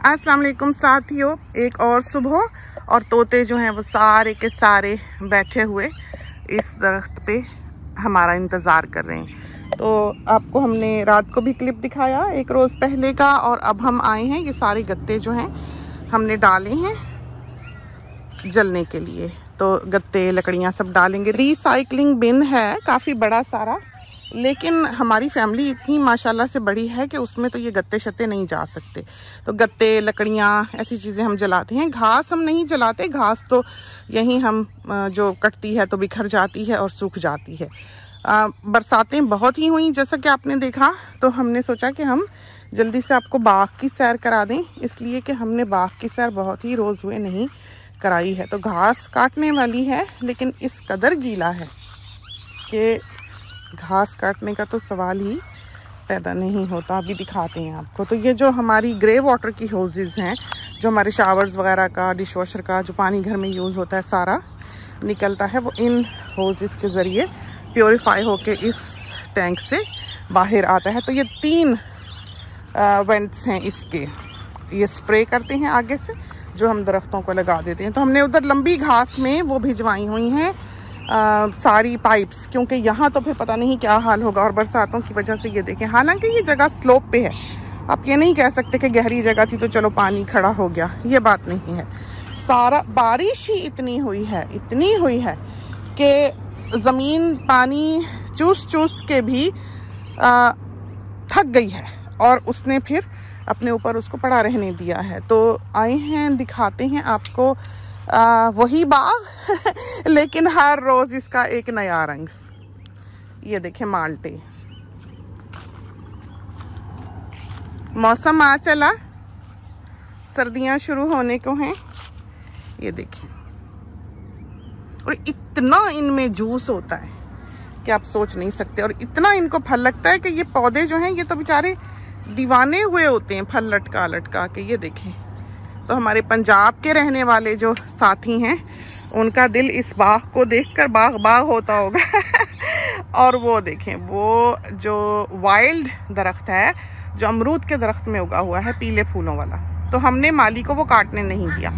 अस्सलाम वालेकुम साथियों, एक और सुबह और तोते जो हैं वो सारे के सारे बैठे हुए इस दरख्त पे हमारा इंतज़ार कर रहे हैं। तो आपको हमने रात को भी क्लिप दिखाया एक रोज़ पहले का, और अब हम आए हैं, ये सारे गत्ते जो हैं हमने डाले हैं जलने के लिए। तो गत्ते लकड़ियाँ सब डालेंगे। रिसाइकलिंग बिन है काफ़ी बड़ा सारा, लेकिन हमारी फैमिली इतनी माशाल्लाह से बड़ी है कि उसमें तो ये गत्ते शत्ते नहीं जा सकते। तो गत्ते लकड़ियाँ ऐसी चीज़ें हम जलाते हैं। घास हम नहीं जलाते, घास तो यहीं हम जो कटती है तो बिखर जाती है और सूख जाती है। बरसातें बहुत ही हुई जैसा कि आपने देखा, तो हमने सोचा कि हम जल्दी से आपको बाग की सैर करा दें, इसलिए कि हमने बाग की सैर बहुत ही रोज़ हुए नहीं कराई है। तो घास काटने वाली है, लेकिन इस कदर गीला है कि घास काटने का तो सवाल ही पैदा नहीं होता। अभी दिखाते हैं आपको। तो ये जो हमारी ग्रे वाटर की होजेस हैं, जो हमारे शावर्स वगैरह का, डिश वॉशर का जो पानी घर में यूज़ होता है सारा निकलता है, वो इन होजेस के ज़रिए प्योरीफाई होके इस टैंक से बाहर आता है। तो ये 3 वेंट्स हैं इसके, ये स्प्रे करते हैं आगे से, जो हम दरख्तों को लगा देते हैं। तो हमने उधर लंबी घास में वो भिजवाई हुई हैं सारी पाइप्स, क्योंकि यहाँ तो फिर पता नहीं क्या हाल होगा। और बरसातों की वजह से ये देखें, हालांकि ये जगह स्लोप पे है, आप ये नहीं कह सकते कि गहरी जगह थी तो चलो पानी खड़ा हो गया, ये बात नहीं है। सारा बारिश ही इतनी हुई है कि ज़मीन पानी चूस चूस के भी थक गई है, और उसने फिर अपने ऊपर उसको पड़ा रहने दिया है। तो आए हैं, दिखाते हैं आपको वही बाग लेकिन हर रोज इसका एक नया रंग। ये देखें माल्टे, मौसम आ चला, सर्दियां शुरू होने को हैं। ये देखें, और इतना इनमें जूस होता है कि आप सोच नहीं सकते, और इतना इनको फल लगता है कि ये पौधे जो हैं ये तो बेचारे दीवाने हुए होते हैं फल लटका लटका के। ये देखें, तो हमारे पंजाब के रहने वाले जो साथी हैं उनका दिल इस बाग को देखकर बाग बाग होता होगा और वो देखें, वो जो वाइल्ड दरख्त है जो अमरूद के दरख्त में उगा हुआ है पीले फूलों वाला, तो हमने माली को वो काटने नहीं दिया।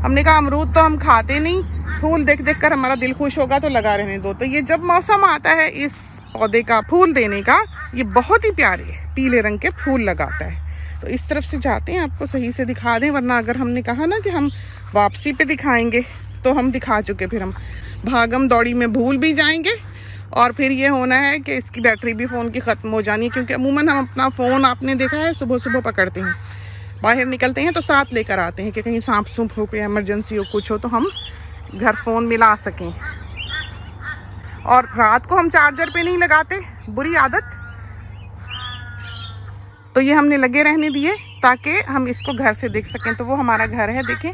हमने कहा अमरूद तो हम खाते नहीं, फूल देख देख कर हमारा दिल खुश होगा तो लगा रहने दो। तो ये जब मौसम आता है इस पौधे का फूल देने का, ये बहुत ही प्यारे पीले रंग के फूल लगाता है। तो इस तरफ से जाते हैं, आपको सही से दिखा दें, वरना अगर हमने कहा ना कि हम वापसी पे दिखाएंगे तो हम दिखा चुके, फिर हम भागम दौड़ी में भूल भी जाएंगे, और फिर ये होना है कि इसकी बैटरी भी फ़ोन की ख़त्म हो जानी है। क्योंकि अमूमन हम अपना फ़ोन, आपने देखा है, सुबह सुबह पकड़ते हैं, बाहर निकलते हैं तो साथ लेकर आते हैं कि कहीं सांप सूप हो, कोई एमरजेंसी हो, कुछ हो तो हम घर फ़ोन मिला सकें। और रात को हम चार्जर पे नहीं लगाते, बुरी आदत। तो ये हमने लगे रहने दिए ताकि हम इसको घर से देख सकें। तो वो हमारा घर है, देखें,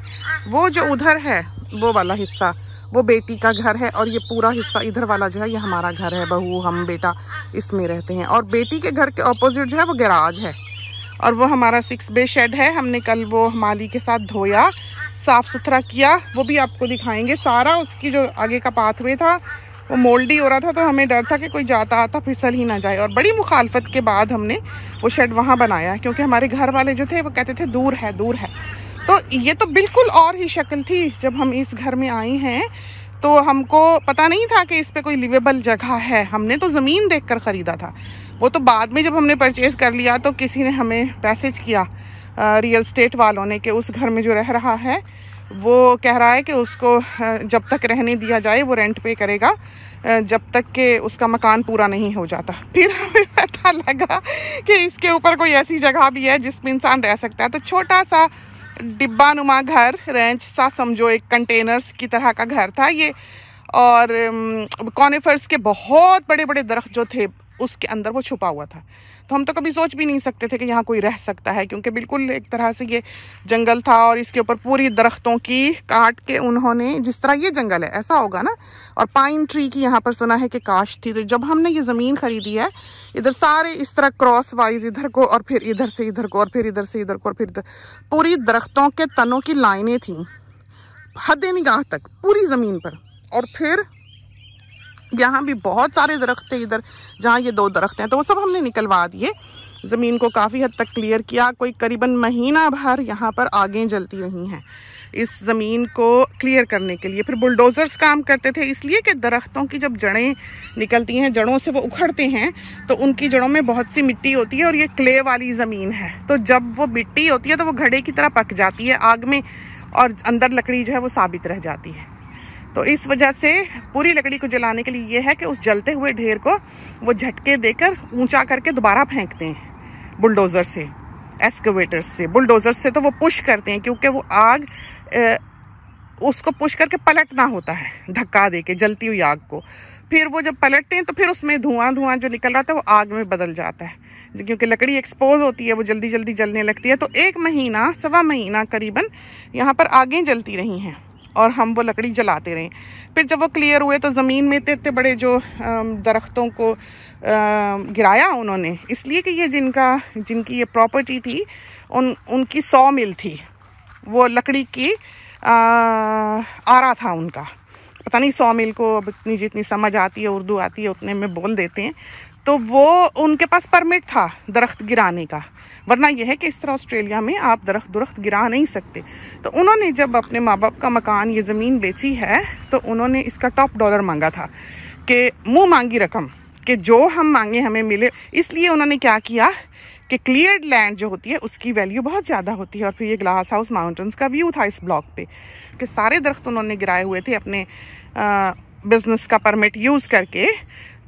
वो जो उधर है वो वाला हिस्सा वो बेटी का घर है, और ये पूरा हिस्सा इधर वाला जो है ये हमारा घर है। बहू, हम, बेटा इसमें रहते हैं। और बेटी के घर के ऑपोजिट जो है वो गैराज है, और वो हमारा 6 बे शेड है। हमने कल वो माली के साथ धोया, साफ़ सुथरा किया, वो भी आपको दिखाएंगे। सारा उसकी जो आगे का पाथवे था वो मोल्डी हो रहा था, तो हमें डर था कि कोई जाता आता फिसल ही ना जाए, और बड़ी मुखालफत के बाद हमने वो शेड वहाँ बनाया, क्योंकि हमारे घर वाले जो थे वो कहते थे दूर है दूर है। तो ये तो बिल्कुल और ही शक्ल थी। जब हम इस घर में आए हैं तो हमको पता नहीं था कि इस पे कोई लिवेबल जगह है। हमने तो ज़मीन देखकर ख़रीदा था, वो तो बाद में जब हमने परचेज़ कर लिया तो किसी ने हमें मैसेज किया, रियल स्टेट वालों ने, कि उस घर में जो रह रहा है वो कह रहा है कि उसको जब तक रहने दिया जाए वो रेंट पे करेगा, जब तक कि उसका मकान पूरा नहीं हो जाता। फिर हमें पता लगा कि इसके ऊपर कोई ऐसी जगह भी है जिसमें इंसान रह सकता है। तो छोटा सा डिब्बा नुमा घर, रेंच सा समझो, एक कंटेनर्स की तरह का घर था ये, और कॉनिफर्स के बहुत बड़े बड़े दरख्त जो थे उसके अंदर वो छुपा हुआ था। तो हम तो कभी सोच भी नहीं सकते थे कि यहाँ कोई रह सकता है, क्योंकि बिल्कुल एक तरह से ये जंगल था, और इसके ऊपर पूरी दरख्तों की काट के उन्होंने, जिस तरह ये जंगल है ऐसा होगा ना, और पाइन ट्री की यहाँ पर सुना है कि काश थी। तो जब हमने ये ज़मीन खरीदी है, इधर सारे इस तरह क्रॉस वाइज इधर को, और फिर इधर से इधर को, और फिर इधर से इधर को, और फिर इधर, पूरी दरख्तों के तनों की लाइनें थीं हद निगाह तक पूरी ज़मीन पर। और फिर यहाँ भी बहुत सारे दरख्त थे इधर, जहाँ ये 2 दरख्त हैं, तो वो सब हमने निकलवा दिए। ज़मीन को काफ़ी हद तक क्लियर किया। कोई करीबन महीना भर यहाँ पर आगें जलती रही हैं इस ज़मीन को क्लियर करने के लिए। फिर बुलडोज़र्स काम करते थे, इसलिए कि दरख्तों की जब जड़ें निकलती हैं, जड़ों से वो उखड़ते हैं, तो उनकी जड़ों में बहुत सी मिट्टी होती है और ये क्ले वाली ज़मीन है, तो जब वो मिट्टी होती है तो वो घड़े की तरह पक जाती है आग में और अंदर लकड़ी जो है वो साबित रह जाती है। तो इस वजह से पूरी लकड़ी को जलाने के लिए ये है कि उस जलते हुए ढेर को वो झटके देकर ऊंचा करके दोबारा फेंकते हैं बुलडोज़र से, एक्सकवेटर से। बुलडोज़र से तो वो पुश करते हैं क्योंकि वो आग उसको पुश करके पलटना होता है, धक्का देके जलती हुई आग को। फिर वो जब पलटते हैं तो फिर उसमें धुआं जो निकल रहा था वो आग में बदल जाता है, क्योंकि लकड़ी एक्सपोज होती है, वो जल्दी जल्दी जलने लगती है। तो 1 महीना, सवा महीना करीबन यहाँ पर आगें जलती रही हैं और हम वो लकड़ी जलाते रहे। फिर जब वो क्लियर हुए तो ज़मीन में इतने बड़े जो दरख्तों को गिराया उन्होंने, इसलिए कि ये जिनकी ये प्रॉपर्टी थी उनकी 100 मिल थी, वो लकड़ी की आरा था उनका। पता नहीं 100 मिल को अब इतनी जितनी समझ आती है, उर्दू आती है, उतने में बोल देते हैं। तो वो उनके पास परमिट था दरख्त गिराने का, वरना यह है कि इस तरह ऑस्ट्रेलिया में आप दरख्त गिरा नहीं सकते। तो उन्होंने जब अपने माँ बाप का मकान, ये ज़मीन बेची है, तो उन्होंने इसका टॉप डॉलर मांगा था कि मुँह मांगी रकम, कि जो हम मांगे हमें मिले। इसलिए उन्होंने क्या किया कि क्लियर्ड लैंड जो होती है उसकी वैल्यू बहुत ज़्यादा होती है। और फिर ये ग्लास हाउस माउंटेन्स का व्यू था इस ब्लॉक पे, कि सारे दरख्त उन्होंने गिराए हुए थे अपने बिजनेस का परमिट यूज़ करके।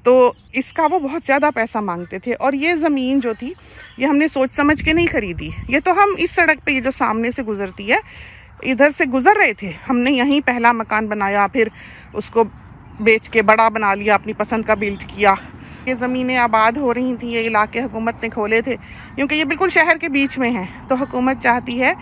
तो इसका वो बहुत ज़्यादा पैसा मांगते थे। और ये ज़मीन जो थी ये हमने सोच समझ के नहीं खरीदी। ये तो हम इस सड़क पे, ये जो सामने से गुजरती है, इधर से गुजर रहे थे, हमने यहीं पहला मकान बनाया, फिर उसको बेच के बड़ा बना लिया, अपनी पसंद का बिल्ड किया। ये ज़मीनें आबाद हो रही थी, ये इलाके हुकूमत ने खोले थे क्योंकि ये बिल्कुल शहर के बीच में है। तो हुकूमत चाहती है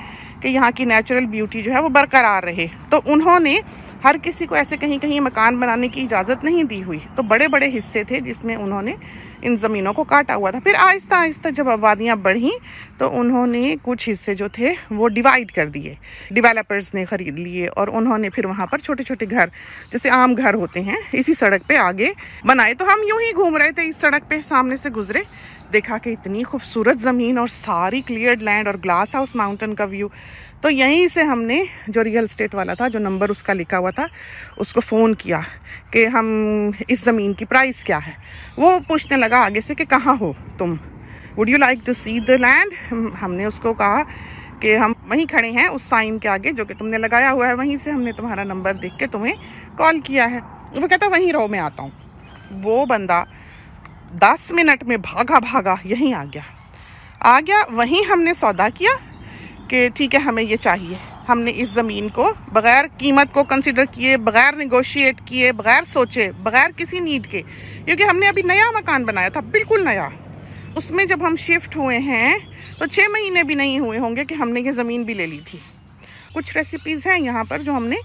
कि यहाँ की नेचुरल ब्यूटी जो है वो बरकरार रहे। तो उन्होंने हर किसी को ऐसे कहीं कहीं मकान बनाने की इजाज़त नहीं दी हुई। तो बड़े बड़े हिस्से थे जिसमें उन्होंने इन ज़मीनों को काटा हुआ था। फिर आहिस्ता आहिस्ता जब आबादियाँ बढ़ीं तो उन्होंने कुछ हिस्से जो थे वो डिवाइड कर दिए, डेवलपर्स ने ख़रीद लिए और उन्होंने फिर वहाँ पर छोटे छोटे घर, जैसे आम घर होते हैं, इसी सड़क पे आगे बनाए। तो हम यूं ही घूम रहे थे इस सड़क पे, सामने से गुजरे, देखा कि इतनी खूबसूरत ज़मीन और सारी क्लियर्ड लैंड और ग्लास हाउस माउंटेन का व्यू। तो यहीं से हमने, जो रियल एस्टेट वाला था, जो नंबर उसका लिखा हुआ था, उसको फ़ोन किया कि हम इस ज़मीन की प्राइस क्या है। वो पूछने लगा आगे से कि कहाँ हो तुम, would you like to see the land. हमने उसको कहा कि हम वहीं खड़े हैं उस साइन के आगे जो कि तुमने लगाया हुआ है, वहीं से हमने तुम्हारा नंबर देख के तुम्हें कॉल किया है। वो कहता वहीं रहो, मैं आता हूँ। वो बंदा 10 मिनट में भागा यहीं आ गया। वहीं हमने सौदा किया कि ठीक है हमें ये चाहिए। हमने इस ज़मीन को बग़ैर कीमत को कंसिडर किए, बग़ैर नेगोशिएट किए, बग़ैर सोचे, बग़ैर किसी नीड के, क्योंकि हमने अभी नया मकान बनाया था, बिल्कुल नया। उसमें जब हम शिफ्ट हुए हैं तो 6 महीने भी नहीं हुए होंगे कि हमने ये ज़मीन भी ले ली थी। कुछ रेसिपीज़ हैं यहाँ पर जो हमने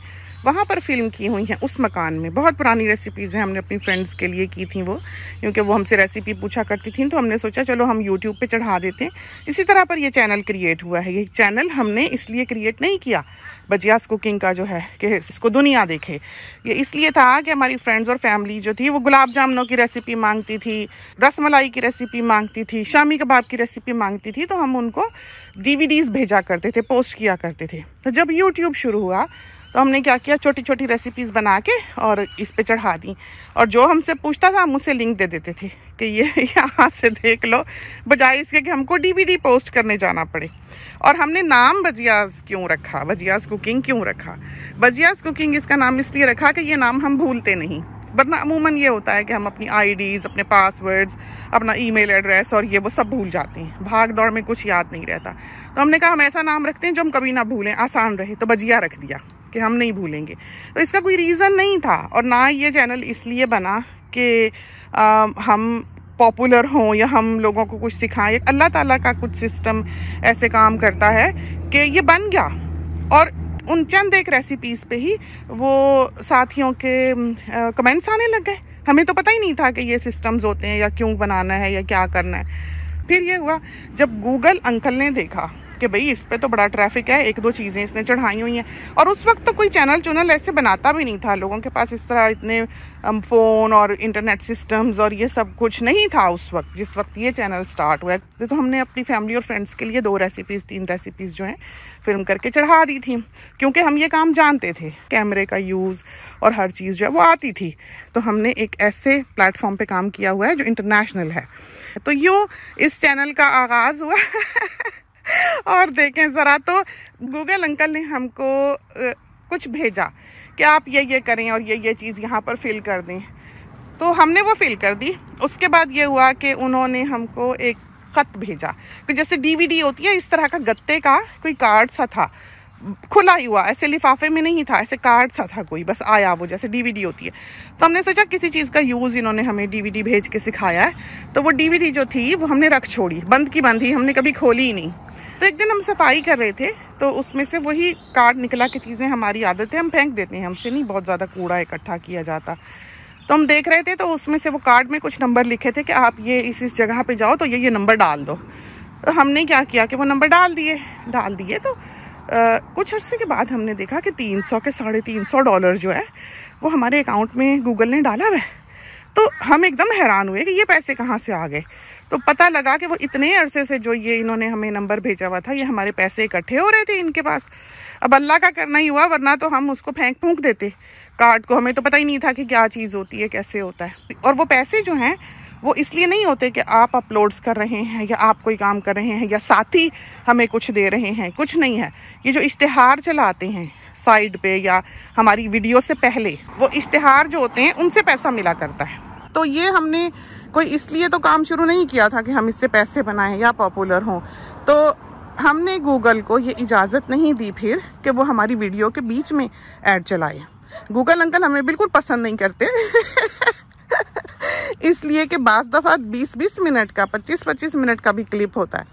वहाँ पर फिल्म की हुई हैं उस मकान में। बहुत पुरानी रेसिपीज़ हैं, हमने अपनी फ्रेंड्स के लिए की थी वो, क्योंकि वो हमसे रेसिपी पूछा करती थी। तो हमने सोचा चलो हम यूट्यूब पे चढ़ा देते हैं। इसी तरह पर ये चैनल क्रिएट हुआ है। ये चैनल हमने इसलिए क्रिएट नहीं किया बजियास कुकिंग का जो है कि इसको दुनिया देखे, ये इसलिए था कि हमारी फ्रेंड्स और फैमिली जो थी वो गुलाब जामुनों की रेसिपी मांगती थी, रसमलाई की रेसिपी मांगती थी, शामी कबाब की रेसिपी मांगती थी। तो हम उनको DVDs भेजा करते थे, पोस्ट किया करते थे। तो जब यूट्यूब शुरू हुआ तो हमने क्या किया, छोटी छोटी रेसिपीज़ बना के और इस पे चढ़ा दी। और जो हमसे पूछता था हम उससे लिंक दे देते थे कि ये यहाँ से देख लो, बजाय इसके कि हमको DVD पोस्ट करने जाना पड़े। और हमने नाम बजियास क्यों रखा, बजियास कुकिंग क्यों रखा? बजियास कुकिंग इसका नाम इसलिए रखा कि ये नाम हम भूलते नहीं, वरना अमूमन ये होता है कि हम अपनी IDs, अपने पासवर्ड्स, अपना ईमेल एड्रेस और ये वो सब भूल जाते हैं, भाग दौड़ में कुछ याद नहीं रहता। तो हमने कहा हम ऐसा नाम रखते हैं जो हम कभी ना भूलें, आसान रहे। तो बजिया रख दिया कि हम नहीं भूलेंगे। तो इसका कोई रीज़न नहीं था। और ना ये चैनल इसलिए बना कि हम पॉपुलर हों या हम लोगों को कुछ सिखाएं। अल्लाह ताला का कुछ सिस्टम ऐसे काम करता है कि ये बन गया। और उन चंद एक रेसिपीज़ पे ही वो साथियों के कमेंट्स आने लग गए। हमें तो पता ही नहीं था कि ये सिस्टम्स होते हैं या क्यों बनाना है या क्या करना है। फिर ये हुआ जब गूगल अंकल ने देखा कि भाई इस पे तो बड़ा ट्रैफिक है, एक दो चीज़ें इसने चढ़ाई हुई हैं। और उस वक्त तो कोई चैनल ऐसे बनाता भी नहीं था, लोगों के पास इस तरह इतने फ़ोन और इंटरनेट सिस्टम्स और ये सब कुछ नहीं था उस वक्त, जिस वक्त ये चैनल स्टार्ट हुआ। तो हमने अपनी फैमिली और फ्रेंड्स के लिए 2 रेसिपीज़ 3 रेसिपीज़ जो हैं फिल्म करके चढ़ा दी थी, क्योंकि हम ये काम जानते थे, कैमरे का यूज़ और हर चीज़ जो है वो आती थी। तो हमने एक ऐसे प्लेटफॉर्म पे काम किया हुआ है जो इंटरनेशनल है। तो यूँ इस चैनल का आगाज़ हुआ और देखें ज़रा, तो गूगल अंकल ने हमको कुछ भेजा कि आप ये करें और ये चीज़ यहाँ पर फिल कर दें। तो हमने वो फिल कर दी। उसके बाद ये हुआ कि उन्होंने हमको एक ख़त भेजा कि जैसे DVD होती है, इस तरह का गत्ते का कोई कार्ड सा था, खुला ही हुआ, ऐसे लिफाफे में नहीं था, ऐसे कार्ड सा था कोई, बस आया वो जैसे DVD होती है। तो हमने सोचा किसी चीज़ का यूज़ इन्होंने हमें DVD भेज के सिखाया है। तो वो DVD जो थी वो हमने रख छोड़ी, बंद की बंद ही, हमने कभी खोली ही नहीं। तो एक दिन हम सफाई कर रहे थे तो उसमें से वही कार्ड निकला कि चीज़ें, हमारी आदत है हम फेंक देते हैं, हमसे नहीं बहुत ज़्यादा कूड़ा इकट्ठा किया जाता। तो हम देख रहे थे तो उसमें से वो कार्ड में कुछ नंबर लिखे थे कि आप ये इस जगह पे जाओ तो ये नंबर डाल दो। तो हमने क्या किया कि वो नंबर डाल दिए। तो कुछ अर्से के बाद हमने देखा कि 300 के $350 जो है वो हमारे अकाउंट में गूगल ने डाला हुआ है। तो हम एकदम हैरान हुए कि ये पैसे कहाँ से आ गए। तो पता लगा कि वो इतने अरसे से जो ये इन्होंने हमें नंबर भेजा हुआ था, ये हमारे पैसे इकट्ठे हो रहे थे इनके पास। अब अल्लाह का करना ही हुआ, वरना तो हम उसको फूंक देते कार्ड को, हमें तो पता ही नहीं था कि क्या चीज़ होती है, कैसे होता है। और वो पैसे जो हैं वो इसलिए नहीं होते कि आप अपलोड्स कर रहे हैं या आप कोई काम कर रहे हैं या साथी हमें कुछ दे रहे हैं, कुछ नहीं है। ये जो इश्तिहार चलाते हैं साइड पे या हमारी वीडियो से पहले, वो इश्तिहार जो होते हैं उनसे पैसा मिला करता है। तो ये हमने कोई इसलिए तो काम शुरू नहीं किया था कि हम इससे पैसे बनाएं या पॉपुलर हों। तो हमने गूगल को ये इजाज़त नहीं दी फिर कि वो हमारी वीडियो के बीच में ऐड चलाए। गूगल अंकल हमें बिल्कुल पसंद नहीं करते इसलिए कि बाज़ दफ़ा 20-20 मिनट का, 25-25 मिनट का भी क्लिप होता है,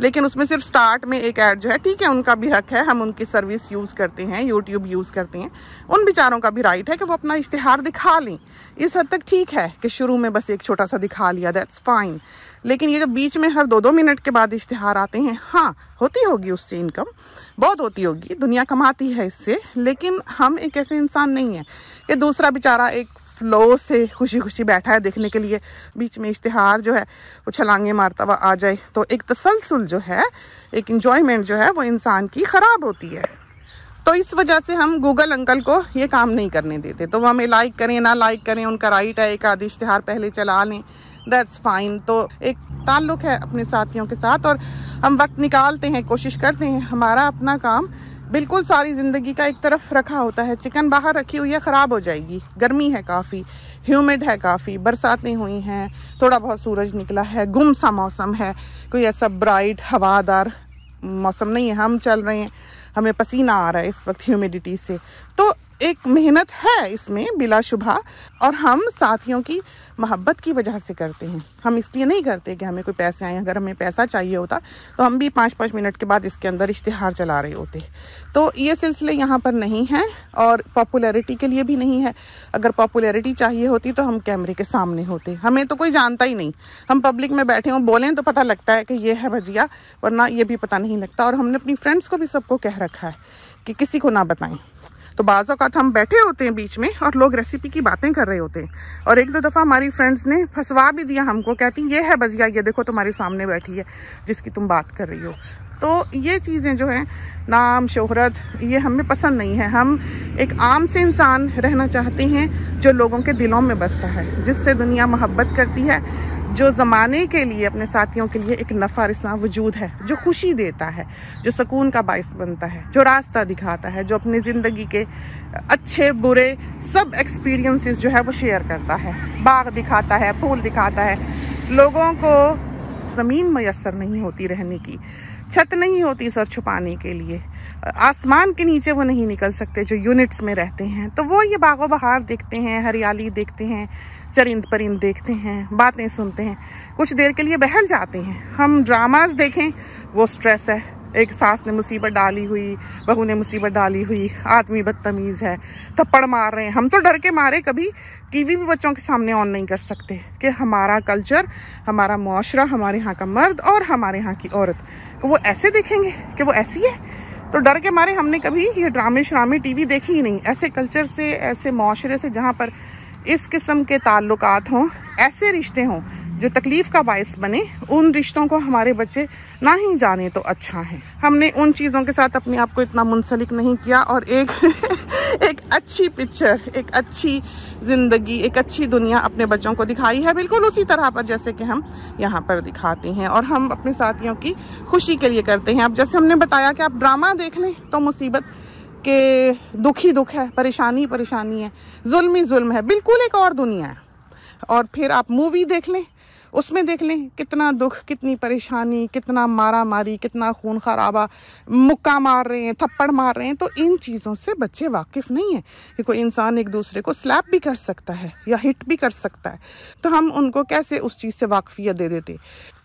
लेकिन उसमें सिर्फ स्टार्ट में एक ऐड जो है, ठीक है उनका भी हक है, हम उनकी सर्विस यूज़ करते हैं, यूट्यूब यूज़ करते हैं, उन बेचारों का भी राइट है कि वो अपना इश्तिहार दिखा लें। इस हद तक ठीक है कि शुरू में बस एक छोटा सा दिखा लिया, दैट्स फाइन। लेकिन ये जो बीच में हर 2-2 मिनट के बाद इश्तिहार आते हैं, हाँ होती होगी उससे इनकम, बहुत होती होगी, दुनिया कमाती है इससे, लेकिन हम एक ऐसे इंसान नहीं है कि दूसरा बेचारा एक फ्लो से खुशी खुशी बैठा है देखने के लिए, बीच में इश्तिहार जो है वो छलांगे मारता हुआ आ जाए। तो एक तसलसल जो है, एक इंजॉयमेंट जो है वो इंसान की ख़राब होती है। तो इस वजह से हम गूगल अंकल को ये काम नहीं करने देते। तो वो हमें लाइक करें ना लाइक करें, उनका राइट है, एक आधी इश्तिहार पहले चला लें, दैट्स फाइन। तो एक ताल्लुक़ है अपने साथियों के साथ और हम वक्त निकालते हैं, कोशिश करते हैं। हमारा अपना काम बिल्कुल सारी ज़िंदगी का एक तरफ रखा होता है। चिकन बाहर रखी हुई है, ख़राब हो जाएगी, गर्मी है काफ़ी, ह्यूमिड है काफ़ी, बरसातें हुई हैं, थोड़ा बहुत सूरज निकला है, गुम सा मौसम है, कोई ऐसा ब्राइट हवादार मौसम नहीं है। हम चल रहे हैं, हमें पसीना आ रहा है इस वक्त ह्यूमिडिटी से। तो एक मेहनत है इसमें बिलाशुबा, और हम साथियों की मोहब्बत की वजह से करते हैं। हम इसलिए नहीं करते कि हमें कोई पैसे आए। अगर हमें पैसा चाहिए होता तो हम भी 5-5 मिनट के बाद इसके अंदर इश्तिहार चला रहे होते। तो ये सिलसिले यहाँ पर नहीं हैं और पॉपुलैरिटी के लिए भी नहीं है। अगर पॉपुलैरिटी चाहिए होती तो हम कैमरे के सामने होते। हमें तो कोई जानता ही नहीं, हम पब्लिक में बैठे हों बोलें तो पता लगता है कि ये है भजिया, वरना ये भी पता नहीं लगता। और हमने अपनी फ्रेंड्स को भी सबको कह रखा है कि किसी को ना बताएं। तो बाज़ औक़ात हम बैठे होते हैं बीच में और लोग रेसिपी की बातें कर रहे होते हैं, और 1-2 दफ़ा हमारी फ्रेंड्स ने फंसवा भी दिया हमको, कहती ये है भजिया, ये देखो तुम्हारे सामने बैठी है जिसकी तुम बात कर रही हो। तो ये चीज़ें जो हैं, नाम शोहरत, ये हमें पसंद नहीं है। हम एक आम से इंसान रहना चाहते हैं जो लोगों के दिलों में बसता है, जिससे दुनिया मोहब्बत करती है, जो ज़माने के लिए, अपने साथियों के लिए एक नफ़ा रिसा वजूद है, जो खुशी देता है, जो सुकून का बाइस बनता है, जो रास्ता दिखाता है, जो अपनी ज़िंदगी के अच्छे बुरे सब एक्सपीरियंसेस जो है वो शेयर करता है, बाग दिखाता है, फूल दिखाता है। लोगों को ज़मीन मैसर नहीं होती रहने की, छत नहीं होती सर छुपाने के लिए, आसमान के नीचे वो नहीं निकल सकते जो यूनिट्स में रहते हैं। तो वो ये बागो बहार देखते हैं, हरियाली देखते हैं, चरिंद परिंद देखते हैं, बातें सुनते हैं, कुछ देर के लिए बहल जाते हैं। हम ड्रामाज देखें वो स्ट्रेस है, एक सास ने मुसीबत डाली हुई, बहू ने मुसीबत डाली हुई, आदमी बदतमीज़ है, थप्पड़ मार रहे हैं। हम तो डर के मारे कभी टीवी भी बच्चों के सामने ऑन नहीं कर सकते कि हमारा कल्चर, हमारा मुआशरा, हमारे यहाँ का मर्द और हमारे यहाँ की औरत को वो ऐसे देखेंगे कि वो ऐसी है। तो डर के मारे हमने कभी ये ड्रामे श्रामे टीवी देखी ही नहीं। ऐसे कल्चर से, ऐसे मुआशरे से जहाँ पर इस किस्म के ताल्लुकात हों, ऐसे रिश्ते हों जो तकलीफ का बायस बने, उन रिश्तों को हमारे बच्चे ना ही जाने तो अच्छा है। हमने उन चीज़ों के साथ अपने आप को इतना मुंसलिक नहीं किया और एक एक अच्छी पिक्चर, एक अच्छी ज़िंदगी, एक अच्छी दुनिया अपने बच्चों को दिखाई है, बिल्कुल उसी तरह पर जैसे कि हम यहाँ पर दिखाते हैं और हम अपने साथियों की खुशी के लिए करते हैं। अब जैसे हमने बताया कि आप ड्रामा देख लें तो मुसीबत के दुख ही दुख है, परेशानी परेशानी है, जुल्म ही जुल्म है, बिल्कुल एक और दुनिया है। और फिर आप मूवी देख लें, उसमें देख लें कितना दुख, कितनी परेशानी, कितना मारा मारी, कितना खून खराबा, मुक्का मार रहे हैं, थप्पड़ मार रहे हैं। तो इन चीज़ों से बच्चे वाकिफ़ नहीं है कि कोई इंसान एक दूसरे को स्लैप भी कर सकता है या हिट भी कर सकता है। तो हम उनको कैसे उस चीज़ से वाकफियत दे देते।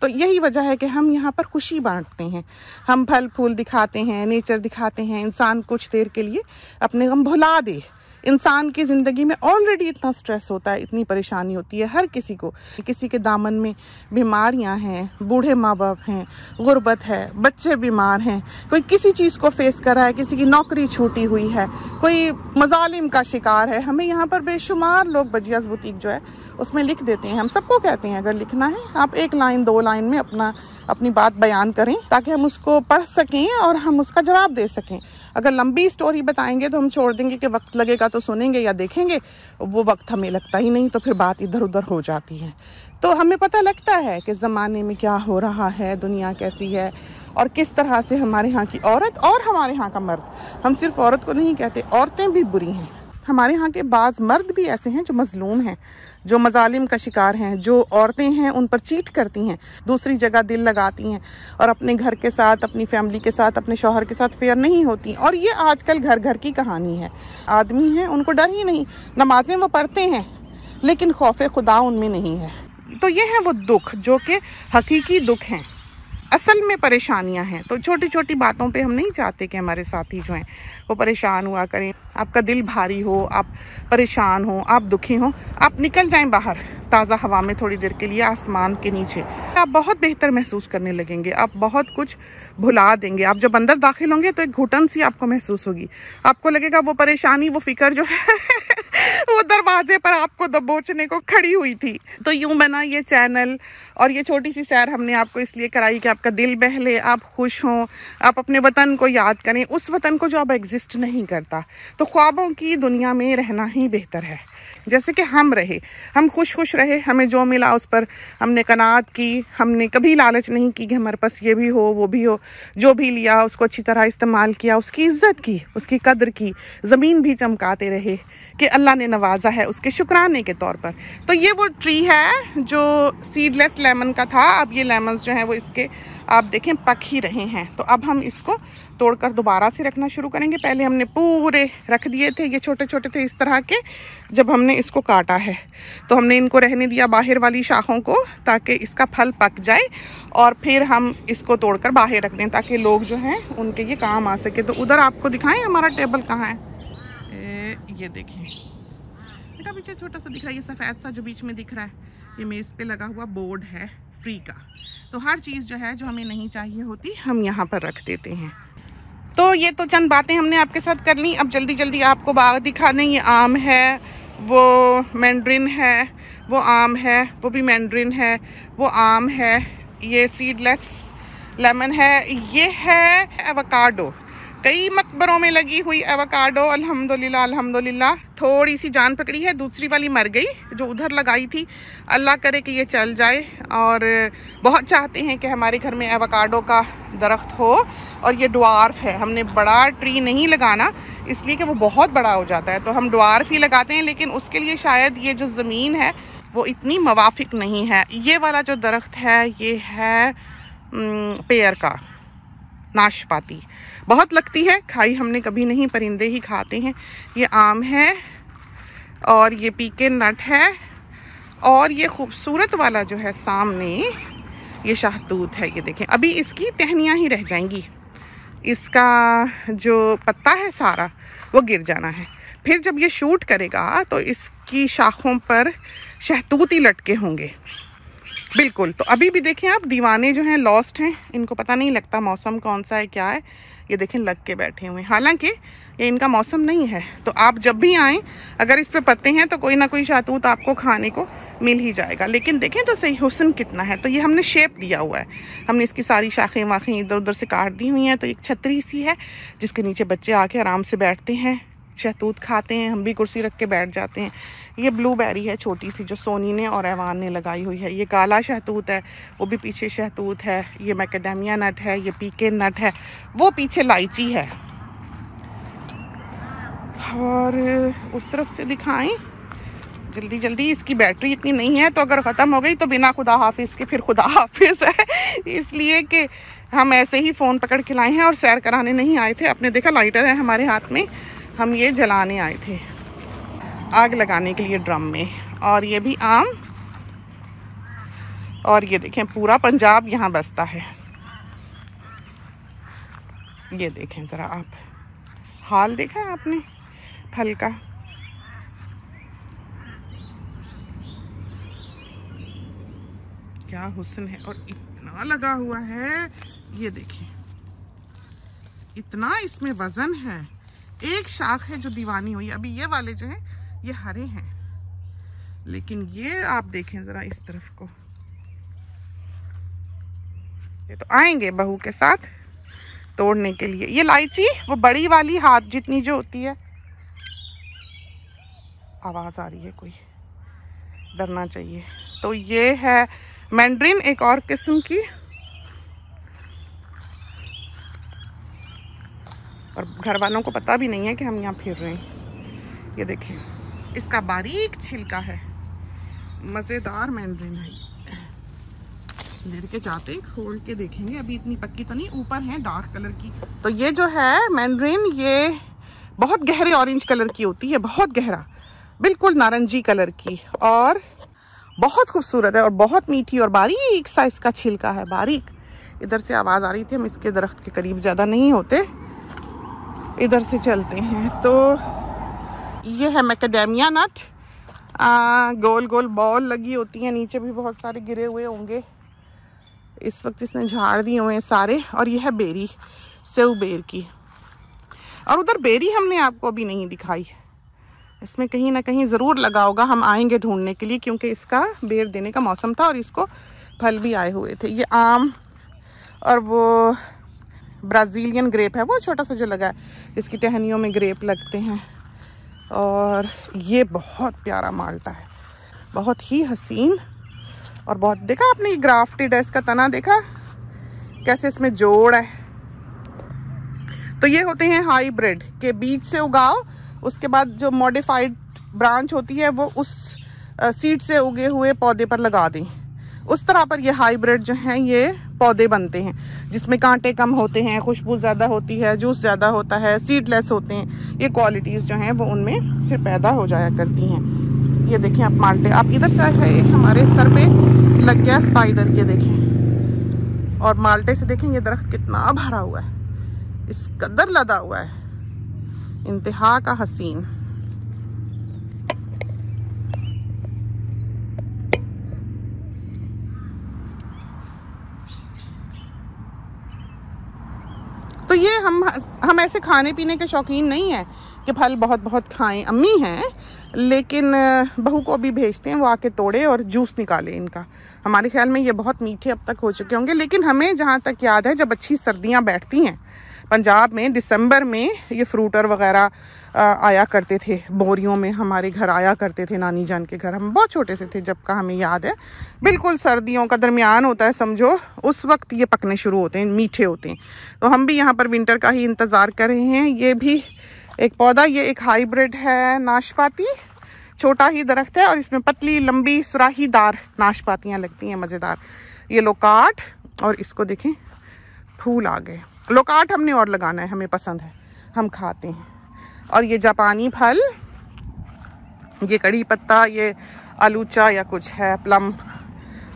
तो यही वजह है कि हम यहाँ पर खुशी बांटते हैं, हम फल फूल दिखाते हैं, नेचर दिखाते हैं। इंसान कुछ देर के लिए अपने गम भुला दे। इंसान की ज़िंदगी में ऑलरेडी इतना स्ट्रेस होता है, इतनी परेशानी होती है हर किसी को। किसी के दामन में बीमारियां हैं, बूढ़े माँ बाप हैं, गुर्बत है, बच्चे बीमार हैं, कोई किसी चीज़ को फेस कर रहा है, किसी की नौकरी छूटी हुई है, कोई मजालिम का शिकार है। हमें यहाँ पर बेशुमार लोग बजियाज़ बुटीक जो है उसमें लिख देते हैं। हम सबको कहते हैं अगर लिखना है आप 1 लाइन 2 लाइन में अपनी बात बयान करें ताकि हम उसको पढ़ सकें और हम उसका जवाब दे सकें। अगर लंबी स्टोरी बताएंगे तो हम छोड़ देंगे कि वक्त लगेगा तो सुनेंगे या देखेंगे, वो वक्त हमें लगता ही नहीं, तो फिर बात इधर उधर हो जाती है। तो हमें पता लगता है कि ज़माने में क्या हो रहा है, दुनिया कैसी है और किस तरह से हमारे यहाँ की औरत और हमारे यहाँ का मर्द, हम सिर्फ औरत को नहीं कहते, औरतें भी बुरी हैं। हमारे यहाँ के बाज़ मर्द भी ऐसे हैं जो मजलूम हैं, जो मजालिम का शिकार हैं, जो औरतें हैं उन पर चीट करती हैं, दूसरी जगह दिल लगाती हैं और अपने घर के साथ, अपनी फैमिली के साथ, अपने शौहर के साथ फेयर नहीं होती। और ये आजकल घर घर की कहानी है। आदमी हैं उनको डर ही नहीं, नमाजें वो पढ़ते हैं लेकिन खौफ खुदा उनमें नहीं है। तो ये है वो दुख जो कि हकीकी दुख हैं, असल में परेशानियां हैं। तो छोटी छोटी बातों पे हम नहीं चाहते कि हमारे साथी जो हैं वो परेशान हुआ करें। आपका दिल भारी हो, आप परेशान हो, आप दुखी हो, आप निकल जाएं बाहर ताज़ा हवा में थोड़ी देर के लिए, आसमान के नीचे। आप बहुत बेहतर महसूस करने लगेंगे, आप बहुत कुछ भुला देंगे। आप जब अंदर दाखिल होंगे तो एक घुटन सी आपको महसूस होगी, आपको लगेगा वो परेशानी, वो फिक्र जो है वो दरवाजे पर आपको दबोचने को खड़ी हुई थी। तो यूं बना ये चैनल और ये छोटी सी सैर हमने आपको इसलिए कराई कि आपका दिल बहले, आप खुश हों, आप अपने वतन को याद करें, उस वतन को जो अब एग्जिस्ट नहीं करता। तो ख्वाबों की दुनिया में रहना ही बेहतर है, जैसे कि हम रहे, हम खुश खुश रहे, हमें जो मिला उस पर हमने कनात की, हमने कभी लालच नहीं की कि हमारे पास ये भी हो वो भी हो। जो भी लिया उसको अच्छी तरह इस्तेमाल किया, उसकी इज्जत की, उसकी कदर की, ज़मीन भी चमकाते रहे कि अल्लाह ने नवाजा है, उसके शुक्राने के तौर पर। तो ये वो ट्री है जो सीडलेस लेमन का था, अब ये लेमन्स जो हैं वो इसके आप देखें पक ही रहे हैं। तो अब हम इसको तोड़कर दोबारा से रखना शुरू करेंगे। पहले हमने पूरे रख दिए थे, ये छोटे छोटे थे इस तरह के। जब हमने इसको काटा है तो हमने इनको रहने दिया बाहर वाली शाखों को ताकि इसका फल पक जाए और फिर हम इसको तोड़कर बाहर रख दें ताकि लोग जो हैं उनके ये काम आ सके। तो उधर आपको दिखाएं हमारा टेबल कहाँ है। ये देखें, देखा पीछे छोटा सा दिख रहा है, ये सफ़ेद सा जो बीच में दिख रहा है, ये मेज़ पे लगा हुआ बोर्ड है फ्री का। तो हर चीज़ जो है जो हमें नहीं चाहिए होती हम यहाँ पर रख देते हैं। तो ये तो चंद बातें हमने आपके साथ कर ली। अब जल्दी जल्दी आपको बाग दिखा दें। ये आम है, वो मैंड्रिन है, वो आम है, वो भी मैंड्रिन है, वो आम है, ये सीडलेस लेमन है, ये है एवोकाडो। कई मकबरों में लगी हुई एवोकाडो, अल्हम्दुलिल्लाह अल्हम्दुलिल्लाह थोड़ी सी जान पकड़ी है, दूसरी वाली मर गई जो उधर लगाई थी। अल्लाह करे कि ये चल जाए। और बहुत चाहते हैं कि हमारे घर में एवोकाडो का दरख्त हो। और ये ड्वार्फ है, हमने बड़ा ट्री नहीं लगाना इसलिए कि वो बहुत बड़ा हो जाता है, तो हम ड्वार्फ ही लगाते हैं। लेकिन उसके लिए शायद ये जो ज़मीन है वो इतनी मुवाफिक नहीं है। ये वाला जो दरख्त है ये है पेयर का, नाशपाती, बहुत लगती है, खाई हमने कभी नहीं, परिंदे ही खाते हैं। ये आम है और ये पीके नट है और ये खूबसूरत वाला जो है सामने ये शाहतूत है। ये देखें अभी इसकी टहनियाँ ही रह जाएंगी, इसका जो पत्ता है सारा वो गिर जाना है। फिर जब ये शूट करेगा तो इसकी शाखों पर शहतूती लटके होंगे बिल्कुल। तो अभी भी देखें आप, दीवाने जो हैं लॉस्ट हैं, इनको पता नहीं लगता मौसम कौन सा है क्या है। ये देखें लग के बैठे हुए हैं, हालांकि ये इनका मौसम नहीं है। तो आप जब भी आएँ, अगर इस पे पत्ते हैं तो कोई ना कोई शहतूत आपको खाने को मिल ही जाएगा। लेकिन देखें तो सही हुस्न कितना है। तो ये हमने शेप दिया हुआ है, हमने इसकी सारी शाखें वाखें इधर उधर से काट दी हुई हैं। तो एक छतरी सी है जिसके नीचे बच्चे आके आराम से बैठते हैं, शहतूत खाते हैं। हम भी कुर्सी रख के बैठ जाते हैं। ये ब्लूबेरी है छोटी सी, जो सोनी ने और ऐवान ने लगाई हुई है। ये काला शहतूत है, वो भी पीछे शहतूत है। ये मैकेडेमिया नट है, ये पीके नट है, वो पीछे इलायची है। और उस तरफ से दिखाएं जल्दी जल्दी। इसकी बैटरी इतनी नहीं है, तो अगर ख़त्म हो गई तो बिना खुदा हाफिज़ के फिर खुदा हाफिज़ है। इसलिए कि हम ऐसे ही फ़ोन पकड़ के लाए हैं और सैर कराने नहीं आए थे। आपने देखा लाइटर है हमारे हाथ में, हम ये जलाने आए थे आग लगाने के लिए ड्रम में। और ये भी आम, और ये देखें पूरा पंजाब यहाँ बसता है। ये देखें ज़रा आप, हाल देखा है आपने फल का। क्या हुस्न है, और इतना लगा हुआ है। ये देखिए इतना इसमें वजन है। एक शाख है जो दीवानी हुई। अभी ये वाले जो हैं ये हरे हैं, लेकिन ये आप देखें जरा इस तरफ को। ये तो आएंगे बहू के साथ तोड़ने के लिए। ये इलायची वो बड़ी वाली हाथ जितनी जो होती है। आवाज आ रही है, कोई डरना चाहिए। तो ये है मैंड्रिन, एक और किस्म की। और घर वालों को पता भी नहीं है कि हम यहाँ फिर रहे हैं। ये देखिए इसका बारीक छिलका है, मज़ेदार मैंड्रिन है। लेके जाते हैं, खोल के देखेंगे। अभी इतनी पक्की तो नहीं, ऊपर है डार्क कलर की। तो ये जो है मैंड्रिन, ये बहुत गहरे ऑरेंज कलर की होती है, बहुत गहरा, बिल्कुल नारंगी कलर की, और बहुत खूबसूरत है और बहुत मीठी। और बारीक सा इसका छिलका है, बारीक। इधर से आवाज़ आ रही थी, हम इसके दरख्त के करीब ज़्यादा नहीं होते, इधर से चलते हैं। तो ये है मैकेडेमिया नट, गोल गोल बॉल लगी होती हैं, नीचे भी बहुत सारे गिरे हुए होंगे। इस वक्त इसने झाड़ दिए हुए हैं सारे। और ये है बेरी, सेव बेर की। और उधर बेरी हमने आपको अभी नहीं दिखाई, इसमें कहीं ना कहीं ज़रूर लगा होगा। हम आएंगे ढूंढने के लिए, क्योंकि इसका बेर देने का मौसम था और इसको फल भी आए हुए थे। ये आम और वो ब्राज़ीलियन ग्रेप है, वो छोटा सा जो लगा है, इसकी टहनियों में ग्रेप लगते हैं। और ये बहुत प्यारा माल्टा है, बहुत ही हसीन। और बहुत, देखा आपने ये ग्राफ्टेड है, इसका तना देखा कैसे इसमें जोड़ है। तो ये होते हैं हाइब्रिड के, बीज से उगाओ, उसके बाद जो मॉडिफाइड ब्रांच होती है वो उस सीड से उगे हुए पौधे पर लगा दें। उस तरह पर ये हाइब्रिड जो हैं ये पौधे बनते हैं, जिसमें कांटे कम होते हैं, खुशबू ज़्यादा होती है, जूस ज़्यादा होता है, सीडलेस होते हैं। ये क्वालिटीज़ जो हैं वो उनमें फिर पैदा हो जाया करती हैं। ये देखें आप माल्टे, आप इधर से हमारे सर पे लग गया स्पाइडर, ये देखें। और माल्टे से देखें ये दरख्त कितना भरा हुआ है, इस कदर लदा हुआ है, इंतहा का हसीन। तो ये हम ऐसे खाने पीने के शौकीन नहीं हैं कि फल बहुत बहुत खाएं। अम्मी हैं, लेकिन बहू को भी भेजते हैं, वो आके तोड़े और जूस निकाले इनका। हमारे ख्याल में ये बहुत मीठे अब तक हो चुके होंगे। लेकिन हमें जहाँ तक याद है, जब अच्छी सर्दियाँ बैठती हैं पंजाब में, दिसंबर में ये फ्रूटर वगैरह आया करते थे, बोरियों में हमारे घर आया करते थे, नानी जान के घर। हम बहुत छोटे से थे जब का हमें याद है। बिल्कुल सर्दियों का दरमियान होता है समझो, उस वक्त ये पकने शुरू होते हैं, मीठे होते हैं। तो हम भी यहाँ पर विंटर का ही इंतज़ार कर रहे हैं। ये भी एक पौधा, ये एक हाइब्रिड है नाशपाती, छोटा ही दरख्त है और इसमें पतली लंबी सुराहीदार नाशपातियाँ लगती हैं, मज़ेदार। ये लोकाट, और इसको देखें फूल आ गए। लोकाट हमने और लगाना है, हमें पसंद है, हम खाते हैं। और ये जापानी फल, ये कड़ी पत्ता, ये आलूचा या कुछ है, प्लम,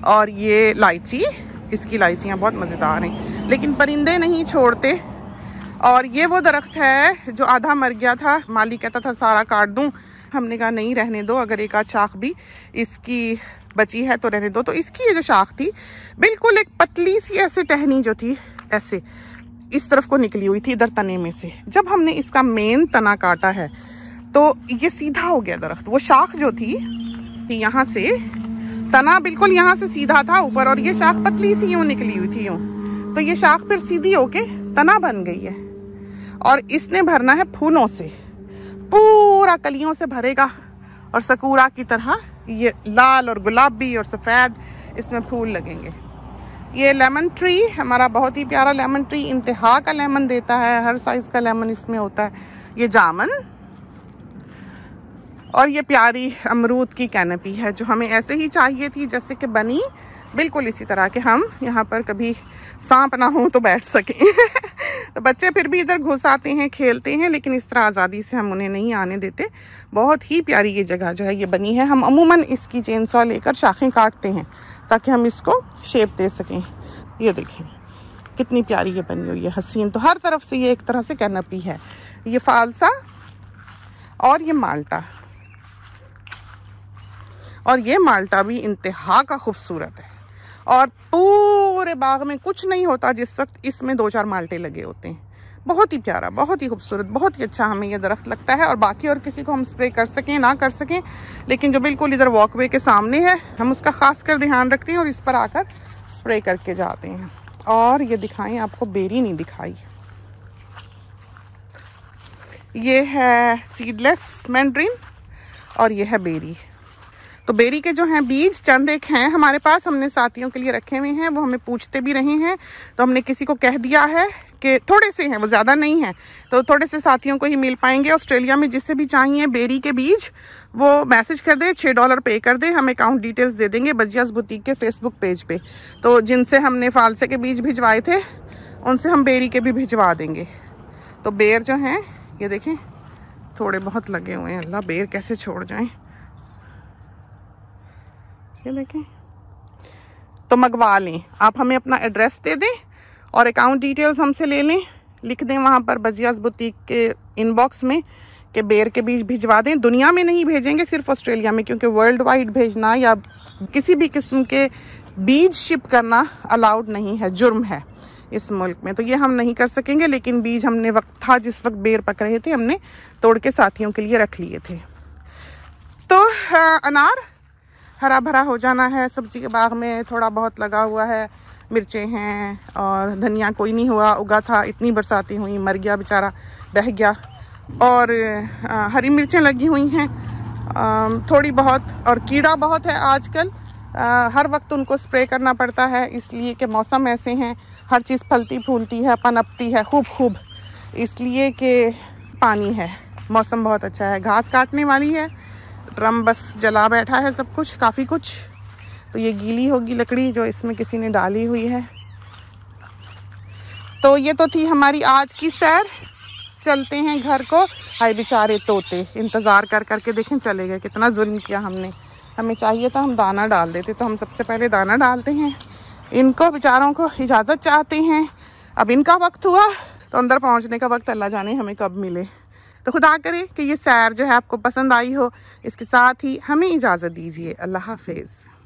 और ये इलायची, इसकी इलायचियाँ बहुत मज़ेदार हैं। लेकिन परिंदे नहीं छोड़ते, और ये वो दरख्त है जो आधा मर गया था, माली कहता था सारा काट दूं, हमने कहा नहीं रहने दो, अगर एक आध शाख भी इसकी बची है तो रहने दो। तो इसकी ये जो शाख थी बिल्कुल एक पतली सी ऐसे टहनी जो थी ऐसे इस तरफ को निकली हुई थी इधर तने में से। जब हमने इसका मेन तना काटा है तो ये सीधा हो गया दरख्त। वो शाख जो थी यहाँ से, तना बिल्कुल यहाँ से सीधा था ऊपर और ये शाख पतली सी यूँ निकली हुई थी यूँ, तो ये शाख फिर सीधी होके तना बन गई है। और इसने भरना है फूलों से, पूरा कलियों से भरेगा और सकूरा की तरह ये लाल और गुलाबी और सफ़ेद इसमें फूल लगेंगे। ये लेमन ट्री हमारा बहुत ही प्यारा लेमन ट्री, इंतहा का लेमन देता है, हर साइज़ का लेमन इसमें होता है। ये जामन और ये प्यारी अमरूद की कैनपी है जो हमें ऐसे ही चाहिए थी जैसे कि बनी, बिल्कुल इसी तरह के हम यहाँ पर कभी सांप ना हो तो बैठ सकें। तो बच्चे फिर भी इधर घुस आते हैं, खेलते हैं, लेकिन इस तरह आज़ादी से हम उन्हें नहीं आने देते। बहुत ही प्यारी ये जगह जो है ये बनी है। हम अमूमन इसकी चेन सॉ लेकर शाखें काटते हैं ताकि हम इसको शेप दे सकें। ये देखें कितनी प्यारी ये बनी हुई है, हसीन। तो हर तरफ से ये एक तरह से कैनपी है। ये फालसा और ये माल्टा, और ये माल्टा भी इंतहा का खूबसूरत है। और पूरे बाग में कुछ नहीं होता जिस वक्त इसमें 2-4 माल्टे लगे होते हैं। बहुत ही प्यारा, बहुत ही खूबसूरत, बहुत ही अच्छा हमें ये दरख्त लगता है। और बाकी और किसी को हम स्प्रे कर सकें ना कर सकें, लेकिन जो बिल्कुल इधर वॉकवे के सामने है हम उसका ख़ास कर ध्यान रखते हैं और इस पर आकर स्प्रे करके जाते हैं। और ये दिखाएं, आपको बेरी नहीं दिखाई, ये है सीडलेस मैंड्रिन और ये है बेरी। तो बेरी के जो हैं बीज चंद एक हैं हमारे पास, हमने साथियों के लिए रखे हुए हैं, वो हमें पूछते भी रहे हैं। तो हमने किसी को कह दिया है कि थोड़े से हैं, वो ज़्यादा नहीं हैं, तो थोड़े से साथियों को ही मिल पाएंगे। ऑस्ट्रेलिया में जिससे भी चाहिए बेरी के बीज वो मैसेज कर दे, $6 पे कर दे, हम अकाउंट डिटेल्स दे देंगे बजियास बुटीक के फेसबुक पेज पे। तो जिनसे हमने फालसे के बीज भिजवाए थे उनसे हम बेरी के भी भिजवा देंगे। तो बेर जो हैं ये देखें थोड़े बहुत लगे हुए हैं, अल्लाह बेर कैसे छोड़ जाएं, ये देखें। तो मंगवा लें, आप हमें अपना एड्रेस दे दें और अकाउंट डिटेल्स हमसे ले लें, लिख दें वहाँ पर बजियास बुटीक के इनबॉक्स में कि बेर के बीज भिजवा दें। दुनिया में नहीं भेजेंगे, सिर्फ ऑस्ट्रेलिया में, क्योंकि वर्ल्ड वाइड भेजना या किसी भी किस्म के बीज शिप करना अलाउड नहीं है, जुर्म है इस मुल्क में। तो ये हम नहीं कर सकेंगे, लेकिन बीज हमने वक्त था जिस वक्त बेर पक रहे थे हमने तोड़ के साथियों के लिए रख लिए थे। तो अनार हरा भरा हो जाना है, सब्जी के बाग में थोड़ा बहुत लगा हुआ है, मिर्चें हैं और धनिया कोई नहीं हुआ, उगा था, इतनी बरसातें हुई, मर गया बेचारा, बह गया। और हरी मिर्चें लगी हुई हैं थोड़ी बहुत, और कीड़ा बहुत है आजकल, हर वक्त उनको स्प्रे करना पड़ता है इसलिए कि मौसम ऐसे हैं, हर चीज़ फलती फूलती है, पनपती है खूब, इसलिए कि पानी है, मौसम बहुत अच्छा है। घास काटने वाली है, ड्रम बस जला बैठा है सब कुछ, काफ़ी कुछ। तो ये गीली होगी लकड़ी जो इसमें किसी ने डाली हुई है। तो ये तो थी हमारी आज की सैर, चलते हैं घर को। हाय बेचारे तोते इंतज़ार कर करके देखें चले गए, कितना जुल्म किया हमने। हमें चाहिए था हम दाना डाल देते, तो हम सबसे पहले दाना डालते हैं, इनको बेचारों को इजाज़त चाहते हैं। अब इनका वक्त हुआ तो अंदर पहुंचने का वक्त अल्लाह जाने हमें कब मिले। तो खुदा करे कि ये सैर जो है आपको पसंद आई हो। इसके साथ ही हमें इजाज़त दीजिए। अल्लाह हाफिज़।